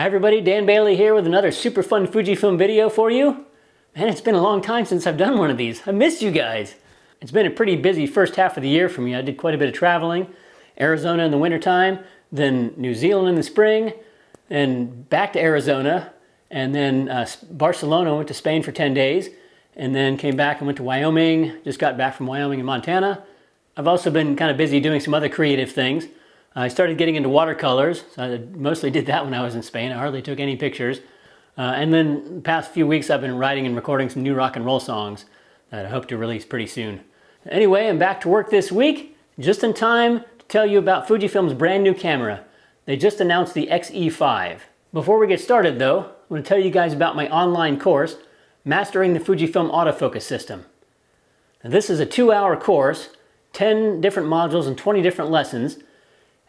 Hi everybody, Dan Bailey here with another super fun Fujifilm video for you. Man, it's been a long time since I've done one of these. I missed you guys. It's been a pretty busy first half of the year for me. I did quite a bit of traveling. Arizona in the wintertime, then New Zealand in the spring, and back to Arizona, and then Barcelona, went to Spain for 10 days, and then came back and went to Wyoming, just got back from Wyoming and Montana. I've also been kind of busy doing some other creative things. I started getting into watercolors. So I mostly did that when I was in Spain. I hardly took any pictures. And then the past few weeks I've been writing and recording some new rock and roll songs that I hope to release pretty soon. Anyway, I'm back to work this week, just in time to tell you about Fujifilm's brand new camera. They just announced the X-E5. Before we get started though, I want to tell you guys about my online course, Mastering the Fujifilm Autofocus System. Now, this is a 2-hour course, 10 different modules and 20 different lessons,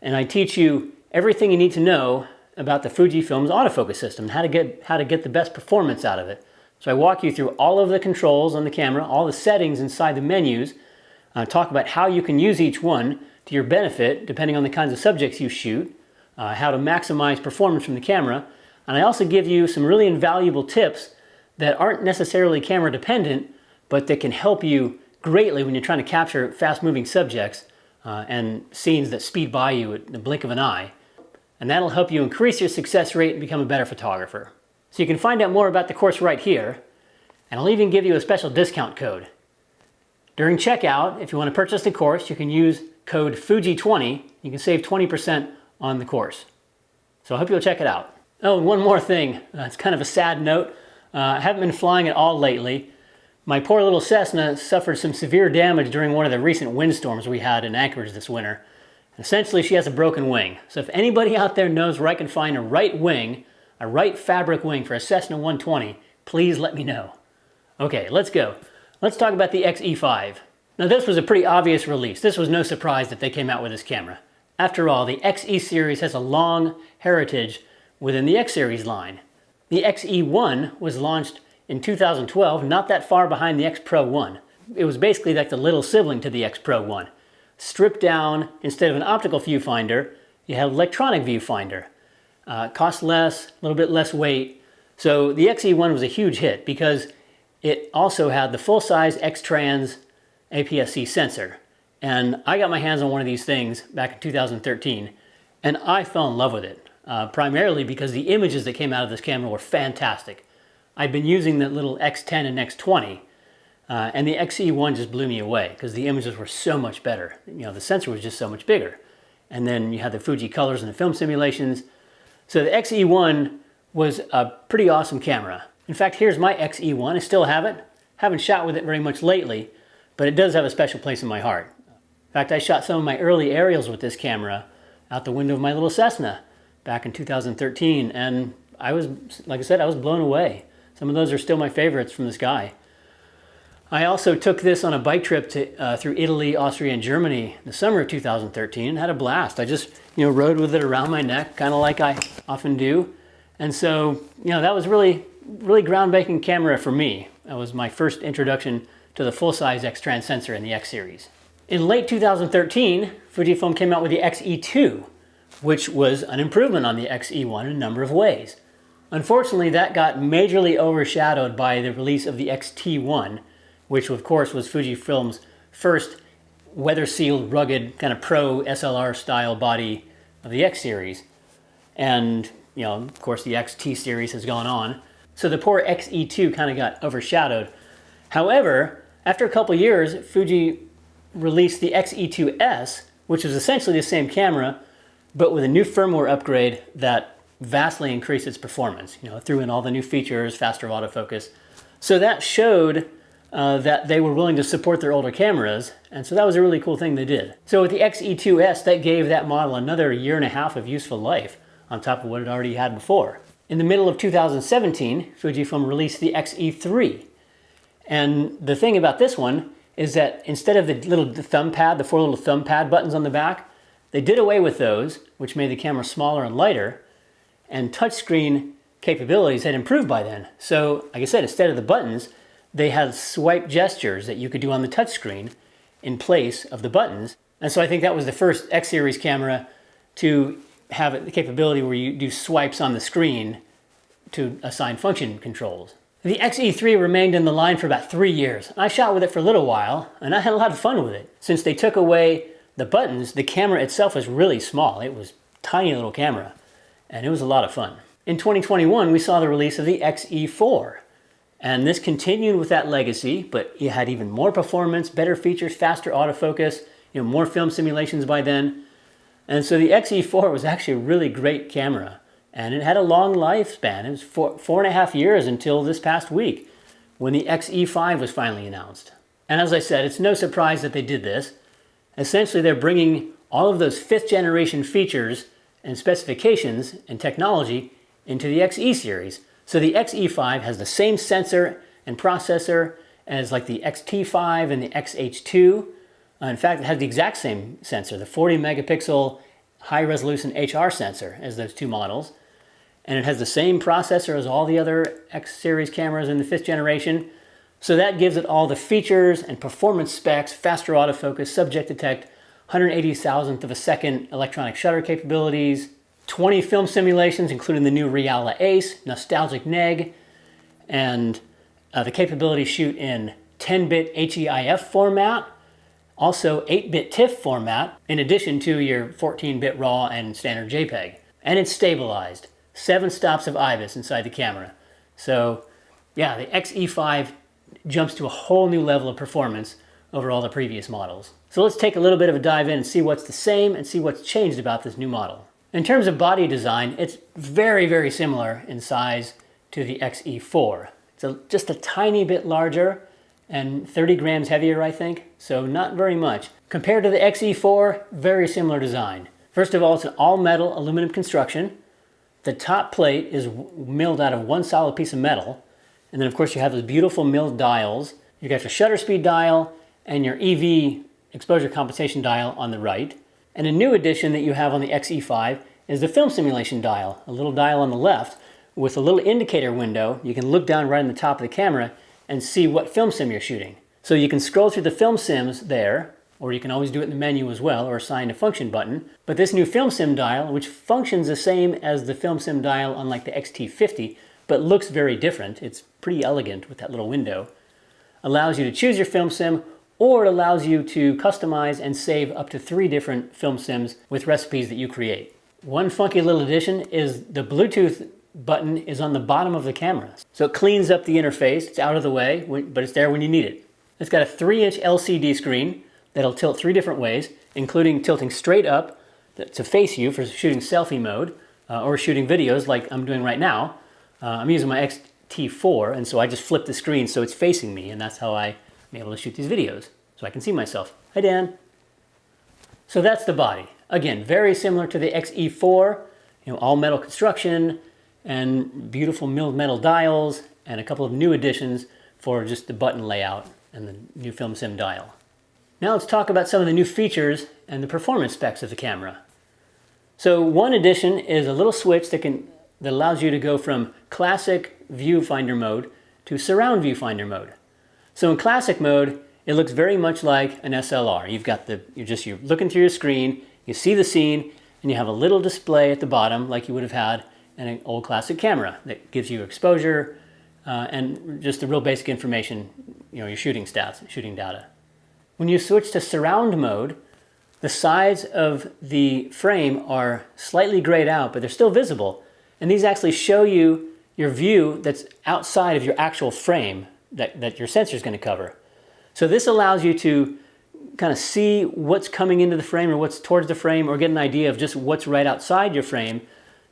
and I teach you everything you need to know about the Fujifilm's autofocus system, how to get the best performance out of it. So I walk you through all of the controls on the camera, all the settings inside the menus, talk about how you can use each one to your benefit depending on the kinds of subjects you shoot, how to maximize performance from the camera, and I also give you some really invaluable tips that aren't necessarily camera dependent, but that can help you greatly when you're trying to capture fast-moving subjects and scenes that speed by you at the blink of an eye. And that'll help you increase your success rate and become a better photographer. So you can find out more about the course right here, and I'll even give you a special discount code. During checkout, if you want to purchase the course, you can use code FUJI20. You can save 20% on the course. So I hope you'll check it out. Oh, and one more thing. It's kind of a sad note. I haven't been flying at all lately. My poor little Cessna suffered some severe damage during one of the recent windstorms we had in Anchorage this winter. Essentially, she has a broken wing. So if anybody out there knows where I can find a right wing, a right fabric wing for a Cessna 120, please let me know. Okay, let's go. Let's talk about the X-E5. Now this was a pretty obvious release. This was no surprise that they came out with this camera. After all, the X-E Series has a long heritage within the X Series line. The X-E1 was launched in 2012, not that far behind the X Pro 1. It was basically like the little sibling to the X Pro 1. Stripped down, instead of an optical viewfinder, you have electronic viewfinder. Cost less, a little bit less weight. So the X-E1 was a huge hit because it also had the full-size X-Trans APS-C sensor. And I got my hands on one of these things back in 2013, and I fell in love with it, primarily because the images that came out of this camera were fantastic. I'd been using the little X10 and X20, and the X-E1 just blew me away because the images were so much better. You know, the sensor was just so much bigger. And then you had the Fuji colors and the film simulations. So the X-E1 was a pretty awesome camera. In fact, here's my X-E1. I still have it. Haven't shot with it very much lately, but it does have a special place in my heart. In fact, I shot some of my early aerials with this camera out the window of my little Cessna back in 2013, and I was, like I said, I was blown away. Some of those are still my favorites from this guy. I also took this on a bike trip to, through Italy, Austria, and Germany in the summer of 2013 and had a blast. I just, rode with it around my neck, kind of like I often do. And so, that was really groundbreaking camera for me. That was my first introduction to the full-size X-Trans sensor in the X series. In late 2013, Fujifilm came out with the X-E2, which was an improvement on the X-E1 in a number of ways. Unfortunately, that got majorly overshadowed by the release of the X-T1, which of course was Fujifilm's first weather-sealed, rugged, kind of pro SLR style body of the X series. And, of course the X-T series has gone on. So the poor X-E2 kind of got overshadowed. However, after a couple years, Fuji released the X-E2S, which was essentially the same camera, but with a new firmware upgrade that vastly increased its performance. Threw in all the new features, faster autofocus. So that showed that they were willing to support their older cameras, and so that was a really cool thing they did. So with the X-E2S, that gave that model another 1.5 years of useful life on top of what it already had before. In the middle of 2017, Fujifilm released the X-E3. And the thing about this one is that instead of the thumb pad, the 4 little thumb pad buttons on the back, they did away with those, which made the camera smaller and lighter, and touchscreen capabilities had improved by then. So, like I said, instead of the buttons, they had swipe gestures that you could do on the touchscreen in place of the buttons. And so I think that was the first X-Series camera to have the capability where you do swipes on the screen to assign function controls. The X-E3 remained in the line for about 3 years. I shot with it for a little while, and I had a lot of fun with it. Since they took away the buttons, the camera itself was really small. It was a tiny little camera, and it was a lot of fun. In 2021, we saw the release of the X-E4, and this continued with that legacy, but it had even more performance, better features, faster autofocus, more film simulations by then. And so the X-E4 was actually a really great camera. And it had a long lifespan. It was 4.5 years until this past week when the X-E5 was finally announced. And as I said, it's no surprise that they did this. Essentially, they're bringing all of those 5th generation features and specifications and technology into the X-E series. So the X-E5 has the same sensor and processor as like the X-T5 and the X-H2. In fact, it has the exact same sensor, the 40 megapixel high resolution HR sensor as those two models. And it has the same processor as all the other X series cameras in the 5th generation. So that gives it all the features and performance specs, faster autofocus, subject detect, 180,000th of a second electronic shutter capabilities, 20 film simulations, including the new Reala Ace, nostalgic neg, and the capability to shoot in 10-bit HEIF format, also 8-bit TIFF format, in addition to your 14-bit RAW and standard JPEG. And it's stabilized. 7 stops of IBIS inside the camera. So yeah, the X-E5 jumps to a whole new level of performance over all the previous models. So let's take a little bit of a dive in and see what's the same and see what's changed about this new model. In terms of body design, it's very, very similar in size to the X-E4. It's just a tiny bit larger and 30 grams heavier, I think, so not very much. Compared to the X-E4, very similar design. First of all, it's an all-metal aluminum construction. The top plate is milled out of one solid piece of metal. And then of course you have those beautiful milled dials. You got your shutter speed dial and your EV exposure compensation dial on the right. And a new addition that you have on the X-E5 is the film simulation dial, a little dial on the left with a little indicator window. You can look down right on the top of the camera and see what film sim you're shooting. So you can scroll through the film sims there, or you can always do it in the menu as well, or assign a function button. But this new film sim dial, which functions the same as the film sim dial on like the X-T50, but looks very different, it's pretty elegant with that little window, allows you to choose your film sim, or it allows you to customize and save up to 3 different film sims with recipes that you create. One funky little addition is the Bluetooth button is on the bottom of the camera. So it cleans up the interface, it's out of the way, but it's there when you need it. It's got a 3-inch LCD screen that'll tilt 3 different ways, including tilting straight up to face you for shooting selfie mode or shooting videos like I'm doing right now. I'm using my X-T4, and so I just flip the screen so it's facing me, and that's how I'm able to shoot these videos, so I can see myself. Hi, Dan. So that's the body. Again, very similar to the X-E4, all metal construction and beautiful milled metal dials and a couple of new additions for just the button layout and the new film sim dial. Now let's talk about some of the new features and the performance specs of the camera. So one addition is a little switch that allows you to go from classic viewfinder mode to surround viewfinder mode. So in classic mode, it looks very much like an SLR. You're looking through your screen, you see the scene, and you have a little display at the bottom like you would have had in an old classic camera that gives you exposure and just the real basic information, your shooting stats, shooting data. When you switch to surround mode, the sides of the frame are slightly grayed out, but they're still visible. And these actually show you your view that's outside of your actual frame that your sensor is going to cover. So this allows you to kind of see what's coming into the frame or what's towards the frame, or get an idea of just what's right outside your frame.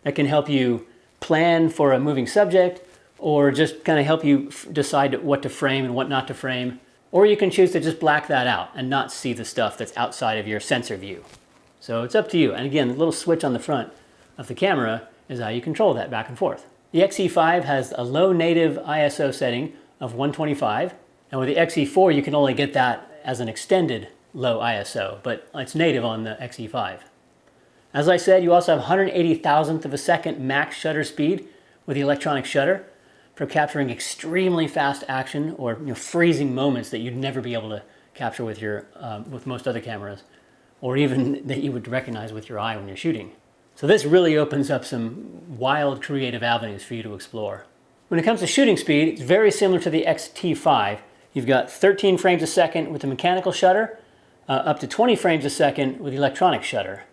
That can help you plan for a moving subject, or just kind of help you decide what to frame and what not to frame. Or you can choose to just black that out and not see the stuff that's outside of your sensor view. So it's up to you. And again, the little switch on the front of the camera is how you control that back and forth. The X-E5 has a low native ISO setting of 125. And with the X-E4, you can only get that as an extended low ISO, but it's native on the X-E5. As I said, you also have 180,000th of a second max shutter speed with the electronic shutter for capturing extremely fast action or freezing moments that you'd never be able to capture with most other cameras, or even that you would recognize with your eye when you're shooting. So this really opens up some wild creative avenues for you to explore. When it comes to shooting speed, it's very similar to the X-T5. You've got 13 frames a second with the mechanical shutter, up to 20 frames a second with the electronic shutter.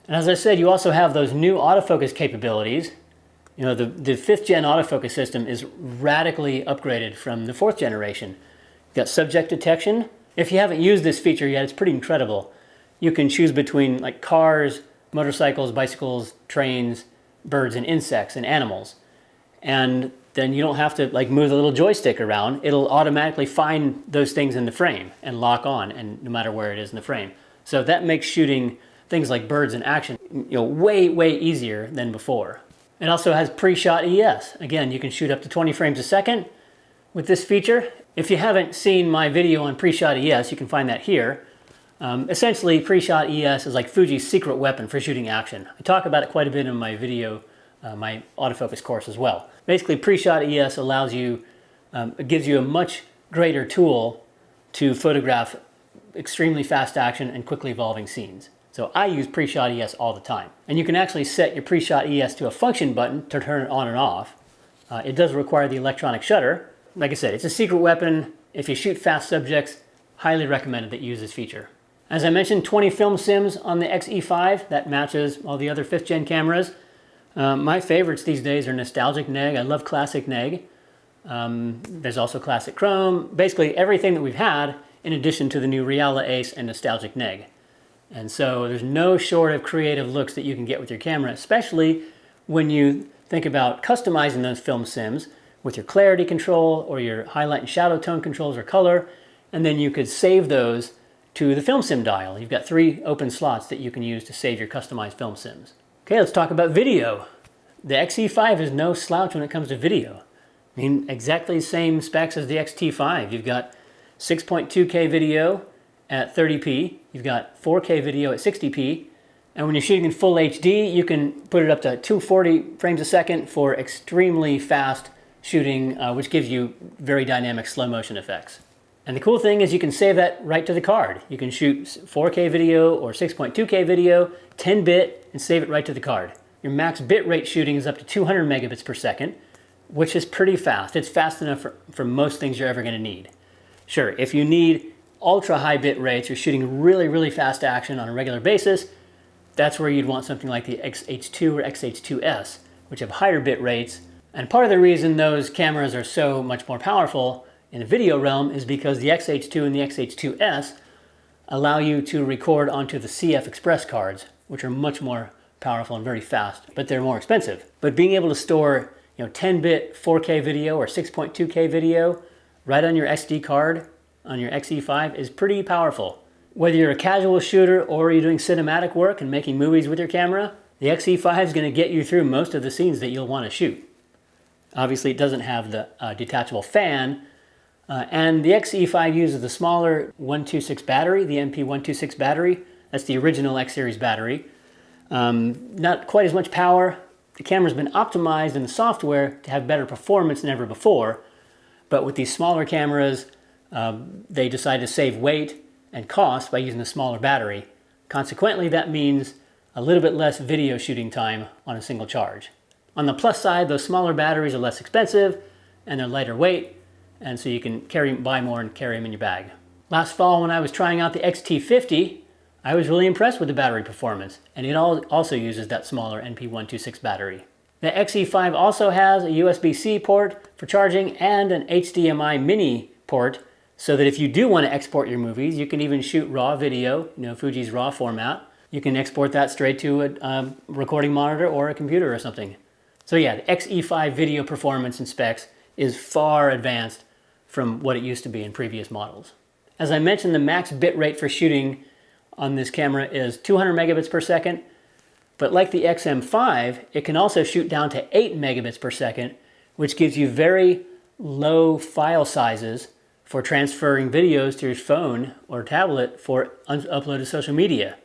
And as I said, you also have those new autofocus capabilities. You know, the 5th gen autofocus system is radically upgraded from the 4th generation. You've got subject detection. If you haven't used this feature yet, it's pretty incredible. You can choose between like cars, motorcycles, bicycles, trains, birds and insects and animals. And then you don't have to like move the little joystick around. It'll automatically find those things in the frame and lock on, and no matter where it is in the frame. So that makes shooting things like birds in action, way easier than before. It also has pre-shot ES. Again, you can shoot up to 20 frames a second with this feature. If you haven't seen my video on pre-shot ES, you can find that here. Essentially, pre-shot ES is like Fuji's secret weapon for shooting action. I talk about it quite a bit in my video, my autofocus course as well. Basically, pre-shot ES allows you, it gives you a much greater tool to photograph extremely fast action and quickly evolving scenes. So I use pre-shot ES all the time. And you can actually set your pre-shot ES to a function button to turn it on and off. It does require the electronic shutter. Like I said, it's a secret weapon. If you shoot fast subjects, highly recommended that you use this feature. As I mentioned, 20 film sims on the X-E5. That matches all the other 5th gen cameras. My favorites these days are nostalgic neg. I love classic neg. There's also classic chrome. Basically everything that we've had in addition to the new Reala Ace and nostalgic neg. And so there's no short of creative looks that you can get with your camera, especially when you think about customizing those film sims with your clarity control or your highlight and shadow tone controls or color. And then you could save those to the film sim dial. You've got 3 open slots that you can use to save your customized film sims. Okay, let's talk about video. The X-E5 is no slouch when it comes to video. I mean, exactly the same specs as the X-T5. You've got 6.2K video at 30p, you've got 4K video at 60p, and when you're shooting in full HD, you can put it up to 240 frames a second for extremely fast shooting, which gives you very dynamic slow motion effects. And the cool thing is you can save that right to the card. You can shoot 4K video or 6.2K video, 10-bit, and save it right to the card. Your max bit rate shooting is up to 200 megabits per second, which is pretty fast. It's fast enough for most things you're ever going to need. Sure, if you need ultra high bit rates, you're shooting really fast action on a regular basis, that's where you'd want something like the X-H2 or X-H2S, which have higher bit rates. And part of the reason those cameras are so much more powerful in the video realm is because the X-H2 and the X-H2S allow you to record onto the CF Express cards, which are much more powerful and very fast, but they're more expensive. But being able to store 10-bit 4K video or 6.2K video right on your SD card on your X-E5 is pretty powerful. Whether you're a casual shooter or you're doing cinematic work and making movies with your camera, the X-E5 is going to get you through most of the scenes that you'll want to shoot. Obviously, it doesn't have the detachable fan, and the X-E5 uses the smaller 126 battery, the MP126 battery. That's the original X series battery. Not quite as much power. The camera's been optimized in the software to have better performance than ever before, but with these smaller cameras, they decided to save weight and cost by using a smaller battery. Consequently, that means a little bit less video shooting time on a single charge. On the plus side, those smaller batteries are less expensive and they're lighter weight, and so you can buy more and carry them in your bag. Last fall when I was trying out the X-T50, I was really impressed with the battery performance, and it also uses that smaller NP126 battery. The X-E5 also has a USB-C port for charging and an HDMI mini port, so that if you do want to export your movies, you can even shoot RAW video, Fuji's RAW format. You can export that straight to a recording monitor or a computer or something. So yeah, the X-E5 video performance and specs is far advanced from what it used to be in previous models. As I mentioned, the max bit rate for shooting on this camera is 200 megabits per second, but like the XM5, it can also shoot down to 8 megabits per second, which gives you very low file sizes for transferring videos to your phone or tablet for upload to social media.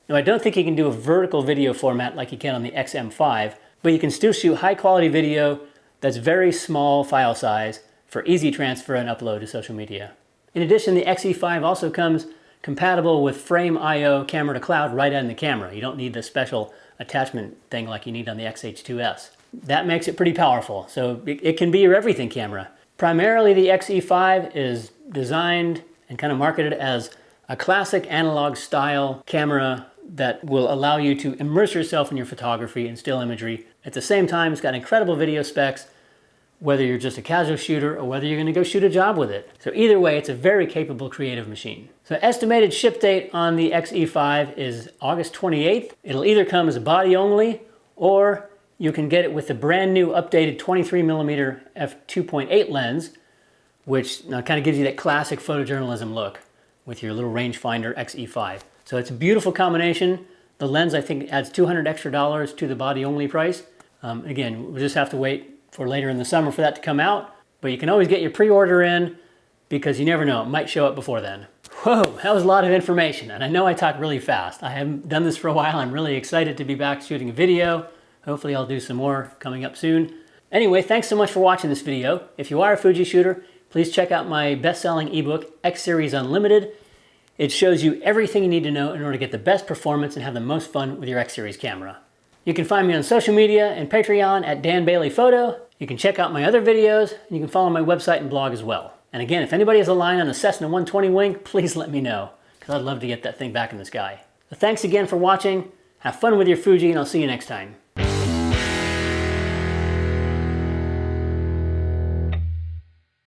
Now, I don't think you can do a vertical video format like you can on the XM5, but you can still shoot high quality video that's very small file size for easy transfer and upload to social media. In addition, the X-E5 also comes compatible with frame I/O camera to cloud right in the camera. You don't need the special attachment thing like you need on the X-H2S. That makes it pretty powerful. So it can be your everything camera. Primarily the X-E5 is designed and kind of marketed as a classic analog style camera that will allow you to immerse yourself in your photography and still imagery. At the same time, it's got incredible video specs, whether you're just a casual shooter or whether you're going to go shoot a job with it. So either way, it's a very capable creative machine. So estimated ship date on the X-E5 is August 28th. It'll either come as a body only, or you can get it with the brand new updated 23mm f2.8 lens, which kind of gives you that classic photojournalism look with your little rangefinder X-E5. So it's a beautiful combination. The lens, I think, adds $200 extra to the body only price. Again, we'll just have to wait for later in the summer for that to come out, but you can always get your pre-order in because you never know, it might show up before then. Whoa, that was a lot of information, and I know I talk really fast. I haven't done this for a while. I'm really excited to be back shooting a video. Hopefully I'll do some more coming up soon. Anyway, thanks so much for watching this video. If you are a Fuji shooter, please check out my best-selling ebook, X Series Unlimited. It shows you everything you need to know in order to get the best performance and have the most fun with your X Series camera. You can find me on social media and Patreon at Dan Bailey Photo. You can check out my other videos, and you can follow my website and blog as well. And again, if anybody has a line on a Cessna 120 wing, please let me know, because I'd love to get that thing back in the sky. So thanks again for watching. Have fun with your Fuji, and I'll see you next time.